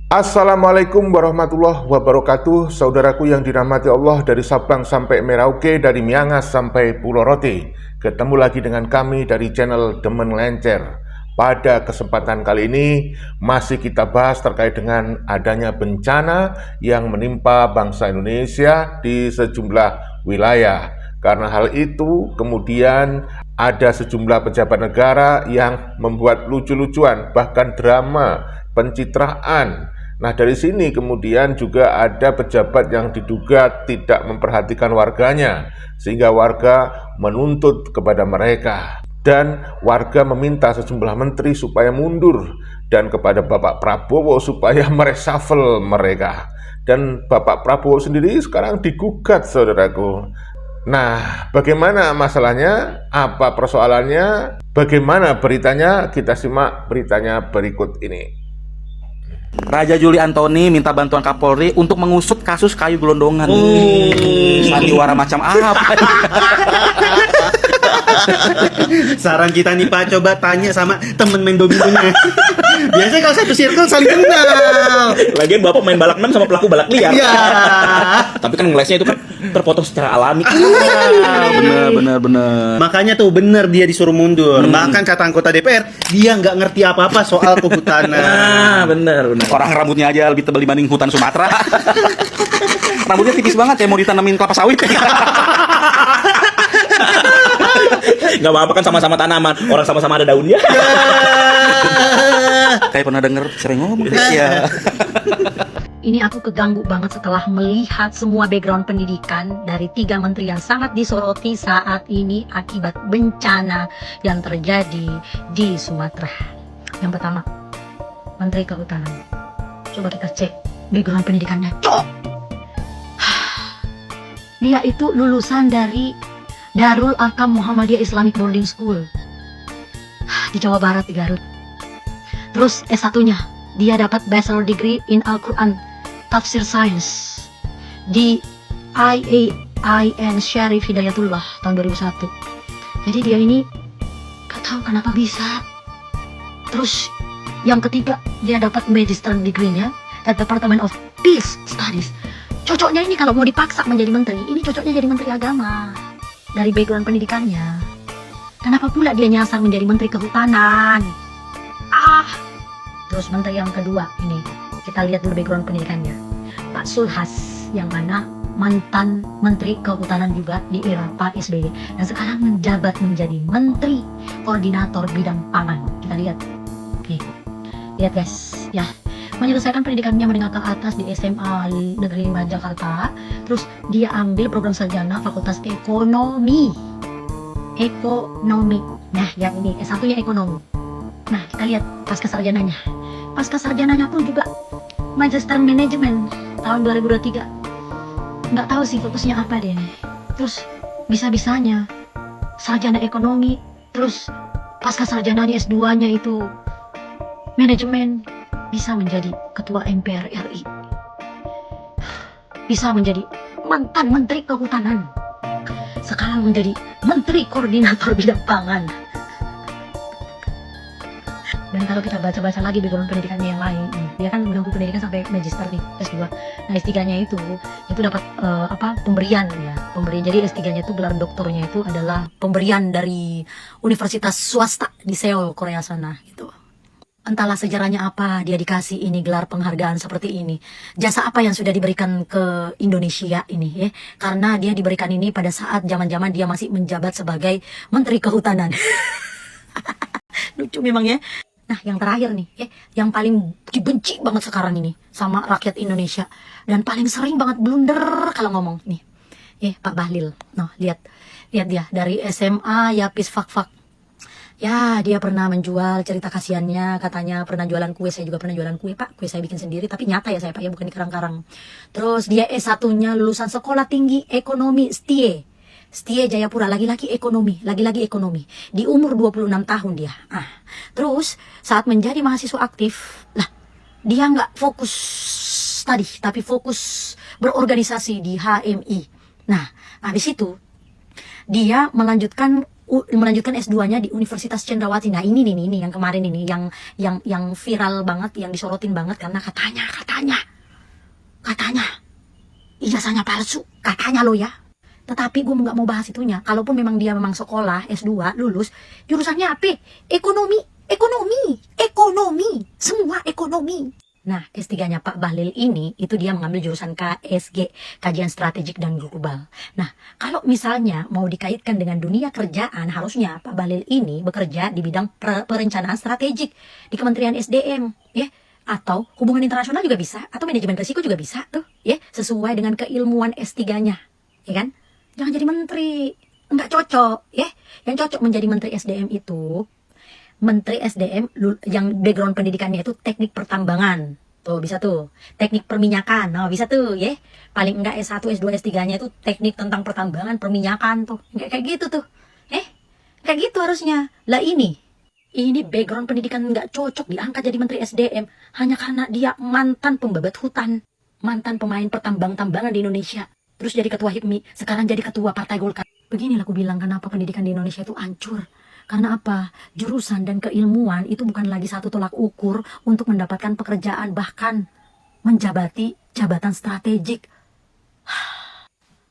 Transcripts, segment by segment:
Assalamualaikum warahmatullahi wabarakatuh. Saudaraku yang dirahmati Allah, dari Sabang sampai Merauke, dari Miangas sampai Pulau Rote. Ketemu lagi dengan kami dari channel Demen Lencer. Pada kesempatan kali ini masih kita bahas terkait dengan adanya bencana yang menimpa bangsa Indonesia di sejumlah wilayah. Karena hal itu kemudian ada sejumlah pejabat negara yang membuat lucu-lucuan, bahkan drama, pencitraan. Nah, dari sini kemudian juga ada pejabat yang diduga tidak memperhatikan warganya, sehingga warga menuntut kepada mereka. Dan warga meminta sejumlah menteri supaya mundur, dan kepada Bapak Prabowo supaya mereshuffle mereka. Dan Bapak Prabowo sendiri sekarang digugat, saudaraku. Nah, bagaimana masalahnya? Apa persoalannya? Bagaimana beritanya? Kita simak beritanya berikut ini. Raja Juli Antoni minta bantuan Kapolri untuk mengusut kasus kayu gelondongan. Sandiwara macam apa? Saran kita nih Pak, coba tanya sama temen main dominonya. Biasanya kalau satu circle saling kenal. Lagian Bapak main balak 6 sama pelaku balak liar. Iya. Tapi kan ngelesnya itu kan terpotong secara alami. Bener. Makanya tuh bener dia disuruh mundur. Bahkan kata anggota DPR, dia nggak ngerti apa-apa soal kehutanan. Bener. Orang rambutnya aja lebih tebal dibanding hutan Sumatera. Rambutnya tipis banget ya, mau ditanamin kelapa sawit. Gak apa-apa kan, sama-sama tanaman. Orang sama-sama ada daunnya. Kayak pernah denger sering ngomong. Ya. Ini aku keganggu banget setelah melihat semua background pendidikan dari 3 menteri yang sangat disoroti saat ini akibat bencana yang terjadi di Sumatera. Yang pertama, Menteri Kehutanan. Coba kita cek background pendidikannya. Dia itu lulusan dari Darul Arkam Muhammadiyah Islamic Boarding School di Jawa Barat, di Garut. Terus S1-nya dia dapat Bachelor Degree in Al-Quran Tafsir Science di IAIN Syarif Hidayatullah tahun 2001. Jadi dia ini gak tahu kenapa bisa. Terus yang ketiga, dia dapat Magister Degree-nya dari Department of Peace Studies. Cocoknya ini kalau mau dipaksa menjadi menteri, ini cocoknya jadi menteri agama. Dari background pendidikannya, kenapa pula dia nyasar menjadi menteri kehutanan? Terus menteri yang kedua ini, kita lihat dulu background pendidikannya. Pak Sulhas, yang mana mantan menteri kehutanan juga di era Pak SBY, dan sekarang menjabat menjadi menteri koordinator bidang pangan. Kita lihat, oke, lihat guys, ya. Menyelesaikan pendidikannya menengah ke atas di SMA Negeri 5 Jakarta. Terus dia ambil program sarjana Fakultas Ekonomi. Nah, yang ini S1-nya ekonomi. Nah, kita lihat pasca sarjananya. Pasca sarjananya pun juga Magister Manajemen tahun 2023. Nggak tahu sih fokusnya apa deh. Terus bisa-bisanya sarjana ekonomi, terus pasca sarjananya S2-nya itu manajemen, bisa menjadi ketua MPR RI, bisa menjadi mantan menteri kehutanan, sekarang menjadi menteri koordinator bidang pangan. Dan kalau kita baca-baca lagi background pendidikannya yang lain, dia kan udah pendidikan sampai magister nih, S2. Nah, S3-nya itu dapat pemberian ya, pemberian. Jadi S3-nya itu gelar doktornya itu adalah pemberian dari universitas swasta di Seoul, Korea sana gitu. Entahlah sejarahnya apa dia dikasih ini gelar penghargaan seperti ini. Jasa apa yang sudah diberikan ke Indonesia ini ya. Karena dia diberikan ini pada saat zaman-zaman dia masih menjabat sebagai Menteri Kehutanan. Lucu memang ya. Nah, yang terakhir nih ya, yang paling dibenci banget sekarang ini sama rakyat Indonesia dan paling sering banget blunder kalau ngomong nih. Pak Bahlil. Nah, lihat dia dari SMA ya Fak. Ya, dia pernah menjual, cerita kasihannya, katanya pernah jualan kue. Saya juga pernah jualan kue, Pak. Kue saya bikin sendiri, tapi nyata ya saya, Pak, ya, bukan di karang-karang. Terus dia S1-nya lulusan Sekolah Tinggi Ekonomi Setie Jayapura, lagi-lagi ekonomi. Di umur 26 tahun dia. Terus saat menjadi mahasiswa aktif, dia nggak fokus tadi, tapi fokus berorganisasi di HMI. Nah, habis itu dia melanjutkan melanjutkan S2-nya di Universitas Cenderawasih. Nah, ini nih yang kemarin ini yang viral banget, yang disorotin banget karena katanya ijazahnya palsu, katanya lo ya. Tetapi gue nggak mau bahas itunya. Kalaupun memang dia memang sekolah S2 lulus, jurusannya apa? Ekonomi, semua ekonomi. Nah, S3-nya Pak Bahlil ini, itu dia mengambil jurusan KSG, Kajian Strategik dan Global. Nah, kalau misalnya mau dikaitkan dengan dunia kerjaan, harusnya Pak Bahlil ini bekerja di bidang perencanaan strategik di Kementerian SDM, ya. Atau hubungan internasional juga bisa, atau manajemen risiko juga bisa tuh, ya, sesuai dengan keilmuan S3-nya, ya kan? Jangan jadi menteri, nggak cocok, ya. Yang cocok menjadi menteri SDM itu Menteri SDM yang background pendidikannya itu teknik pertambangan. Tuh, bisa tuh. Teknik perminyakan. Nah, bisa tuh, ya. Paling enggak S1, S2, S3-nya itu teknik tentang pertambangan, perminyakan tuh. Kayak gitu tuh. Kayak gitu harusnya. Lah ini background pendidikan nggak cocok diangkat jadi Menteri SDM hanya karena dia mantan pembabat hutan, mantan pemain pertambangan di Indonesia. Terus jadi ketua HIPMI, sekarang jadi ketua Partai Golkar. Beginilah aku bilang kenapa pendidikan di Indonesia itu hancur. Karena apa? Jurusan dan keilmuan itu bukan lagi satu tolak ukur untuk mendapatkan pekerjaan, bahkan menjabati jabatan strategik.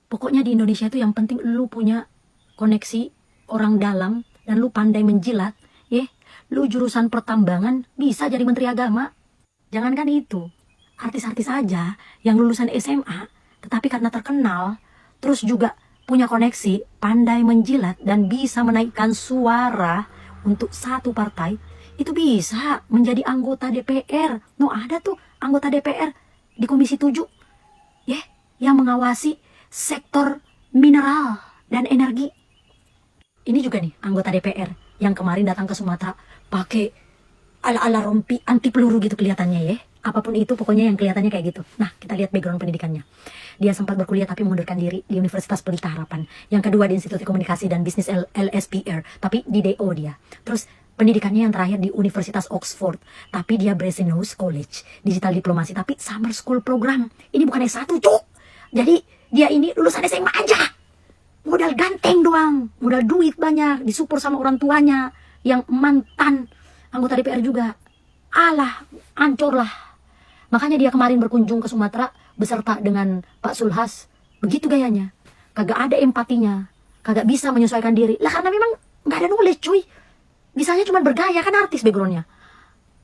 Pokoknya di Indonesia itu yang penting lu punya koneksi orang dalam dan lu pandai menjilat, ya. Lu jurusan pertambangan bisa jadi menteri agama. Jangankan itu, artis-artis aja yang lulusan SMA, tetapi karena terkenal, terus juga punya koneksi, pandai menjilat, dan bisa menaikkan suara untuk satu partai, itu bisa menjadi anggota DPR. No, ada tuh anggota DPR di Komisi 7, ya, yang mengawasi sektor mineral dan energi. Ini juga nih anggota DPR yang kemarin datang ke Sumatera pakai ala-ala rompi anti peluru gitu kelihatannya, ya. Apapun itu, pokoknya yang kelihatannya kayak gitu. Nah, kita lihat background pendidikannya. Dia sempat berkuliah tapi mengundurkan diri di Universitas Pelita Harapan. Yang kedua di Institut Komunikasi dan Bisnis LSPR, tapi di DO dia. Terus pendidikannya yang terakhir di Universitas Oxford, tapi dia Brasenose College, Digital Diplomasi, tapi Summer School Program. Ini bukan S1, cuk. Jadi dia ini lulusan SMA aja. Modal ganteng doang, modal duit banyak, disupport sama orang tuanya yang mantan anggota DPR juga. Alah, hancur lah. Makanya dia kemarin berkunjung ke Sumatera beserta dengan Pak Sulhas. Begitu gayanya. Kagak ada empatinya. Kagak bisa menyesuaikan diri. Lah karena memang gak ada knowledge, cuy. Bisanya cuma bergaya, kan artis backgroundnya.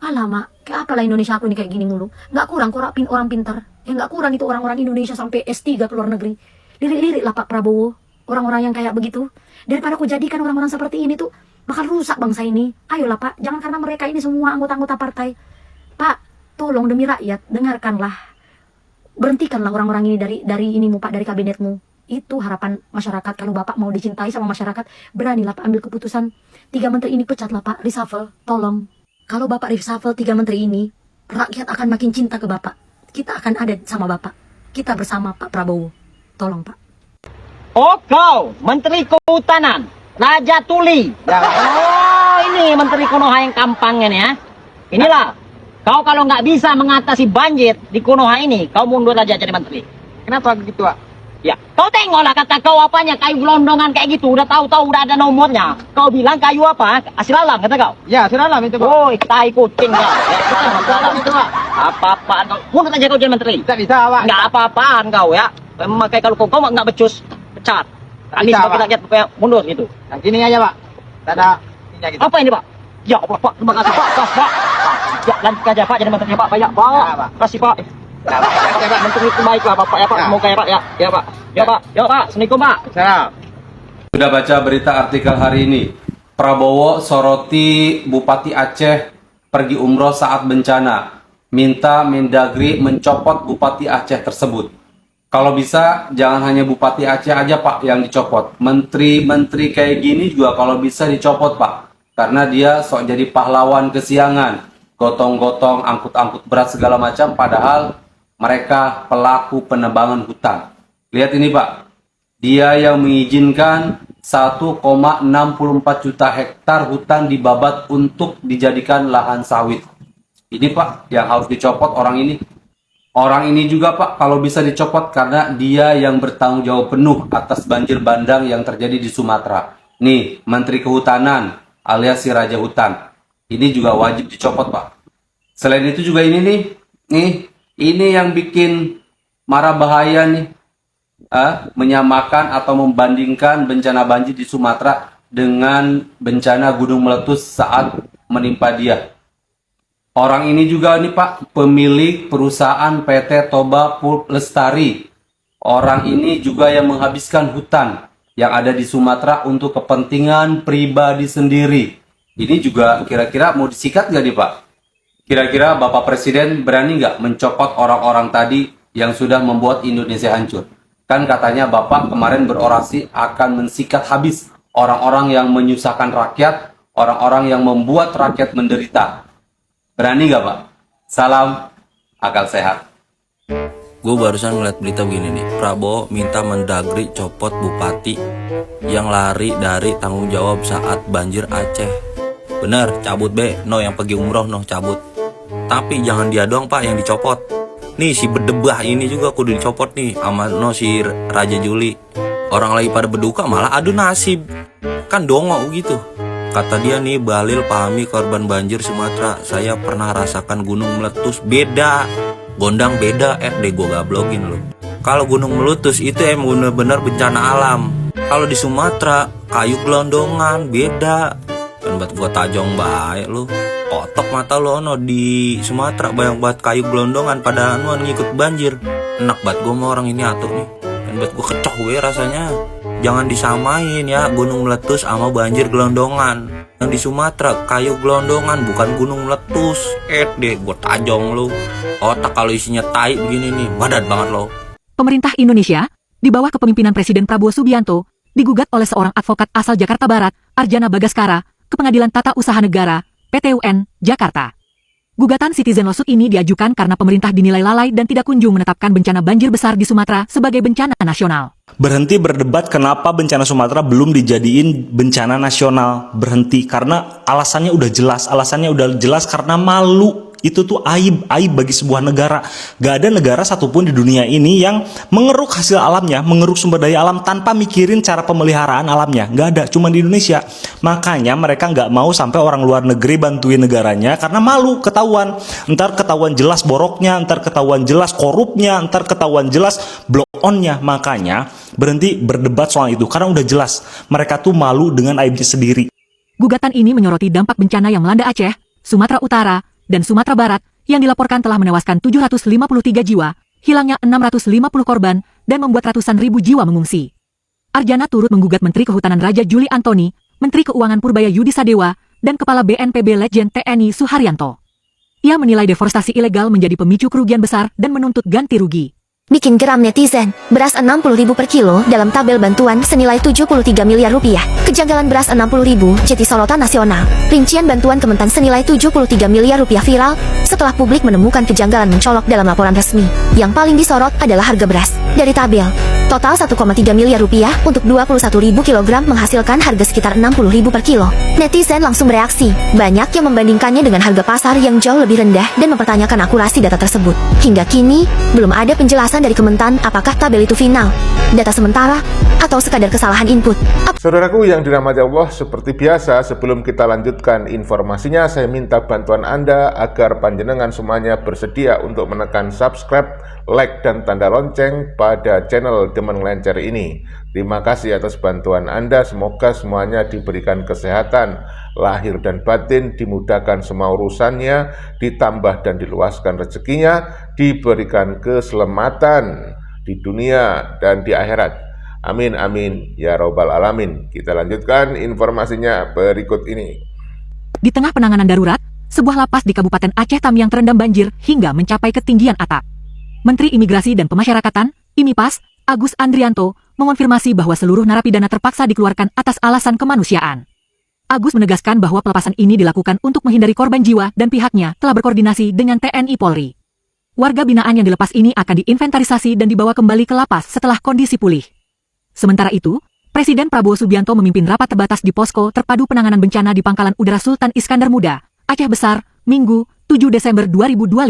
Alamak, kayak apalah Indonesia aku ini kayak gini mulu. Gak kurang orang pintar. Ya gak kurang itu orang-orang Indonesia sampai S3 ke luar negeri. Lirik-lirik lah Pak Prabowo. Orang-orang yang kayak begitu. Daripada aku jadikan orang-orang seperti ini tuh bakal rusak bangsa ini. Ayolah Pak, jangan karena mereka ini semua anggota-anggota partai. Pak, tolong demi rakyat, dengarkanlah. Berhentikanlah orang-orang ini dari inimu Pak, dari kabinetmu. Itu harapan masyarakat. Kalau Bapak mau dicintai sama masyarakat, beranilah Pak ambil keputusan. 3 menteri ini pecatlah Pak, reshuffle, tolong. Kalau Bapak reshuffle 3 menteri ini, rakyat akan makin cinta ke Bapak. Kita akan ada sama Bapak. Kita bersama Pak Prabowo. Tolong Pak. Oh kau, Menteri Kehutanan, Raja Tuli. Oh ini Menteri Konoha yang kampangnya nih ya. Inilah, kau kalau nggak bisa mengatasi banjir di Konoha ini, kau mundur aja jadi menteri. Kenapa begitu, Pak? Ya, kau tengoklah kata kau apanya, kayu gelondongan kayak gitu, udah tahu-tahu udah ada nomornya. Kau bilang kayu apa? Asil alam kata kau. Ya, sudah itu, Pak. Woi, tai kucing kau. Itu, Pak. Apa-apaan kau? Mundur aja kau jadi menteri. Tidak bisa, Pak. Nggak apa-apaan kau ya. Memakai kalau kau nggak becus, pecat. Kami Bisa, sebagai Pak. rakyat pokoknya mundur gitu. Nah, gini aja, Pak. Tidak ada ininya gitu. Apa ini Pak? Ya Allah Pak, terima kasih Pak. Pak. Ya lanjut aja Pak jadi menteri Pak. Ya Pak. Ya, Pak. Kasih Pak. Ya, Pak. Ya, Pak. Menteri itu baiklah Bapak ya Pak. Ya. Semoga ya Pak ya. Ya Pak. Ya Pak. Ya Pak. Assalamualaikum Pak. Salam. Sudah baca berita artikel hari ini. Prabowo soroti Bupati Aceh pergi umroh saat bencana. Minta Mendagri mencopot Bupati Aceh tersebut. Kalau bisa jangan hanya Bupati Aceh aja Pak yang dicopot. Menteri-menteri kayak gini juga kalau bisa dicopot Pak. Karena dia sok jadi pahlawan kesiangan. Gotong-gotong, angkut-angkut berat segala macam. Padahal mereka pelaku penebangan hutan. Lihat ini Pak. Dia yang mengizinkan 1,64 juta hektar hutan dibabat untuk dijadikan lahan sawit. Ini Pak yang harus dicopot orang ini. Orang ini juga Pak kalau bisa dicopot karena dia yang bertanggung jawab penuh atas banjir bandang yang terjadi di Sumatera. Nih, Menteri Kehutanan alias si Raja Hutan. Ini juga wajib dicopot, Pak. Selain itu juga ini ini yang bikin marah bahaya nih. Menyamakan atau membandingkan bencana banjir di Sumatera dengan bencana gunung meletus saat menimpa dia. Orang ini juga nih Pak, pemilik perusahaan PT Toba Lestari. Orang ini juga yang menghabiskan hutan yang ada di Sumatera untuk kepentingan pribadi sendiri. Ini juga kira-kira mau disikat nggak nih Pak? Kira-kira Bapak Presiden berani nggak mencopot orang-orang tadi yang sudah membuat Indonesia hancur? Kan katanya Bapak kemarin berorasi akan mensikat habis orang-orang yang menyusahkan rakyat, orang-orang yang membuat rakyat menderita. Berani nggak Pak? Salam akal sehat. Gue barusan ngeliat berita begini nih, Prabowo minta Mendagri copot bupati yang lari dari tanggung jawab saat banjir Aceh. Bener, cabut be, no yang pergi umroh no cabut. Tapi jangan dia doang Pak yang dicopot. Nih si berdebah ini juga kudu dicopot nih, sama no si Raja Juli. Orang lagi pada berduka malah adu nasib, kan dongo gitu. Kata dia nih, Balil pahami korban banjir Sumatera. Saya pernah rasakan gunung meletus, beda. Gondang beda, deh gue gablogin loh. Kalau gunung meletus itu bener-bener bencana alam. Kalau di Sumatera, kayu gelondongan, beda. Dan buat gue tajong baik lo. Otok mata lo no di Sumatera banyak banget kayu gelondongan pada anuan ngikut banjir. Enak banget gue sama orang ini atuh nih. Dan buat gue kecoh gue rasanya. Jangan disamain ya gunung meletus sama banjir gelondongan. Yang di Sumatera kayu gelondongan bukan gunung meletus. Deh gue tajong lo. Otak kalau isinya tai begini nih, badan banget lo. Pemerintah Indonesia, di bawah kepemimpinan Presiden Prabowo Subianto, digugat oleh seorang advokat asal Jakarta Barat, Arjana Bagaskara, ke Pengadilan Tata Usaha Negara, PT-UN, Jakarta. Gugatan Citizen Lawsuit ini diajukan karena pemerintah dinilai lalai dan tidak kunjung menetapkan bencana banjir besar di Sumatera sebagai bencana nasional. Berhenti berdebat kenapa bencana Sumatera belum dijadiin bencana nasional. Berhenti karena alasannya udah jelas karena malu. Itu tuh aib bagi sebuah negara. Gak ada negara satupun di dunia ini yang mengeruk hasil alamnya, mengeruk sumber daya alam tanpa mikirin cara pemeliharaan alamnya. Gak ada, cuma di Indonesia. Makanya mereka gak mau sampai orang luar negeri bantuin negaranya karena malu ketahuan. Ntar ketahuan jelas boroknya, ntar ketahuan jelas korupnya, ntar ketahuan jelas blow-onnya. Makanya berhenti berdebat soal itu karena udah jelas mereka tuh malu dengan aibnya sendiri. Gugatan ini menyoroti dampak bencana yang melanda Aceh, Sumatera Utara, dan Sumatera Barat yang dilaporkan telah menewaskan 753 jiwa, hilangnya 650 korban, dan membuat ratusan ribu jiwa mengungsi. Arjana turut menggugat Menteri Kehutanan Raja Juli Antoni, Menteri Keuangan Purbaya Yudi Sadewa, dan Kepala BNPB Letjen TNI Suharyanto. Ia menilai deforestasi ilegal menjadi pemicu kerugian besar dan menuntut ganti rugi. Bikin geram netizen, beras 60.000 per kilo dalam tabel bantuan senilai 73 miliar rupiah. Kejanggalan beras 60.000 jadi sorotan nasional. Rincian bantuan Kementan senilai 73 miliar rupiah viral setelah publik menemukan kejanggalan mencolok dalam laporan resmi. Yang paling disorot adalah harga beras. Dari tabel, total 1,3 miliar rupiah untuk 21.000 kilogram menghasilkan harga sekitar 60.000 per kilo. Netizen langsung bereaksi. Banyak yang membandingkannya dengan harga pasar yang jauh lebih rendah dan mempertanyakan akurasi data tersebut. Hingga kini, belum ada penjelasan dari Kementan apakah tabel itu final, data sementara, atau sekadar kesalahan input. Saudaraku yang dirahmati Allah, seperti biasa sebelum kita lanjutkan informasinya, saya minta bantuan Anda agar panjenengan semuanya bersedia untuk menekan subscribe, like, dan tanda lonceng pada channel Demen Ngelencer ini. Terima kasih atas bantuan Anda, semoga semuanya diberikan kesehatan, lahir dan batin, dimudahkan semua urusannya, ditambah dan diluaskan rezekinya, diberikan keselamatan di dunia dan di akhirat. Amin, amin, ya robbal alamin. Kita lanjutkan informasinya berikut ini. Di tengah penanganan darurat, sebuah lapas di Kabupaten Aceh Tamiang terendam banjir hingga mencapai ketinggian atap. Menteri Imigrasi dan Pemasyarakatan, IMIPAS, Agus Andrianto, mengonfirmasi bahwa seluruh narapidana terpaksa dikeluarkan atas alasan kemanusiaan. Agus menegaskan bahwa pelepasan ini dilakukan untuk menghindari korban jiwa dan pihaknya telah berkoordinasi dengan TNI Polri. Warga binaan yang dilepas ini akan diinventarisasi dan dibawa kembali ke lapas setelah kondisi pulih. Sementara itu, Presiden Prabowo Subianto memimpin rapat terbatas di Posko Terpadu Penanganan Bencana di Pangkalan Udara Sultan Iskandar Muda, Aceh Besar, Minggu, 7 Desember 2025.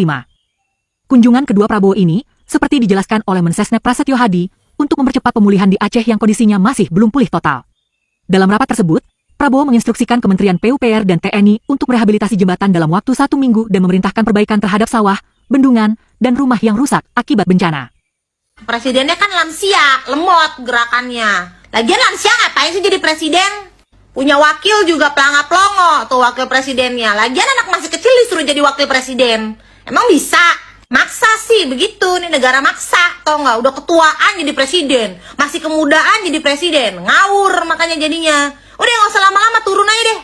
Kunjungan kedua Prabowo ini, seperti dijelaskan oleh Mensesnek Prasetyo Hadi, untuk mempercepat pemulihan di Aceh yang kondisinya masih belum pulih total. Dalam rapat tersebut, Prabowo menginstruksikan Kementerian PUPR dan TNI untuk merehabilitasi jembatan dalam waktu 1 minggu dan memerintahkan perbaikan terhadap sawah, bendungan, dan rumah yang rusak akibat bencana. Presidennya kan lansia, lemot gerakannya. Lagian lansia ngapain sih jadi presiden? Punya wakil juga pelangap-pelongo tuh wakil presidennya. Lagian anak masih kecil disuruh jadi wakil presiden. Emang bisa? Maksa sih begitu, nih negara maksa, tau nggak? Udah ketuaan jadi presiden, masih kemudaan jadi presiden, ngawur makanya jadinya. Udah nggak usah lama-lama, turun aja deh.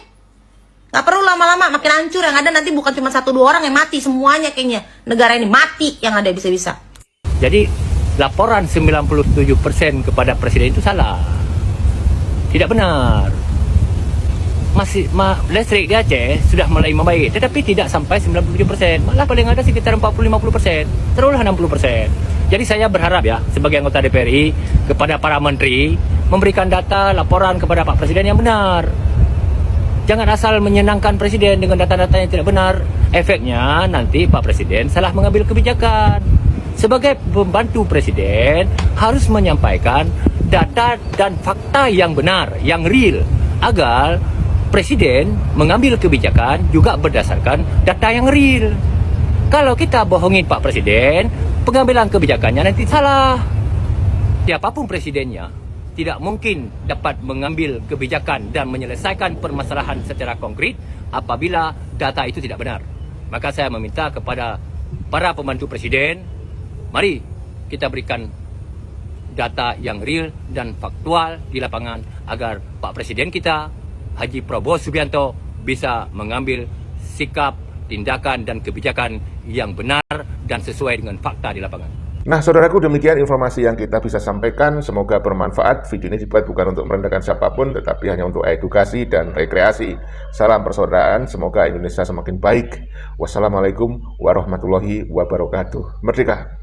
Nggak perlu lama-lama, makin hancur. Yang ada nanti bukan cuma 1-2 orang yang mati, semuanya kayaknya. Negara ini mati yang ada bisa-bisa. Jadi laporan 97% kepada presiden itu salah, tidak benar. Listrik di Aceh sudah mulai membaik, tetapi tidak sampai 97%, malah paling ada sekitar 40-50%, terulah 60%. Jadi saya berharap ya, sebagai anggota DPRI, kepada para menteri, memberikan data laporan kepada Pak Presiden yang benar. Jangan asal menyenangkan Presiden dengan data-data yang tidak benar. Efeknya nanti Pak Presiden salah mengambil kebijakan. Sebagai pembantu Presiden, harus menyampaikan data dan fakta yang benar, yang real, agar Presiden mengambil kebijakan juga berdasarkan data yang real. Kalau kita bohongin Pak Presiden, pengambilan kebijakannya nanti salah. Siapapun presidennya tidak mungkin dapat mengambil kebijakan dan menyelesaikan permasalahan secara konkret apabila data itu tidak benar. Maka saya meminta kepada para pembantu Presiden, mari kita berikan data yang real dan faktual di lapangan agar Pak Presiden kita, Haji Prabowo Subianto, bisa mengambil sikap, tindakan, dan kebijakan yang benar dan sesuai dengan fakta di lapangan. Nah, saudaraku, demikian informasi yang kita bisa sampaikan. Semoga bermanfaat. Video ini dibuat bukan untuk merendahkan siapapun, tetapi hanya untuk edukasi dan rekreasi. Salam persaudaraan, semoga Indonesia semakin baik. Wassalamualaikum warahmatullahi wabarakatuh. Merdeka!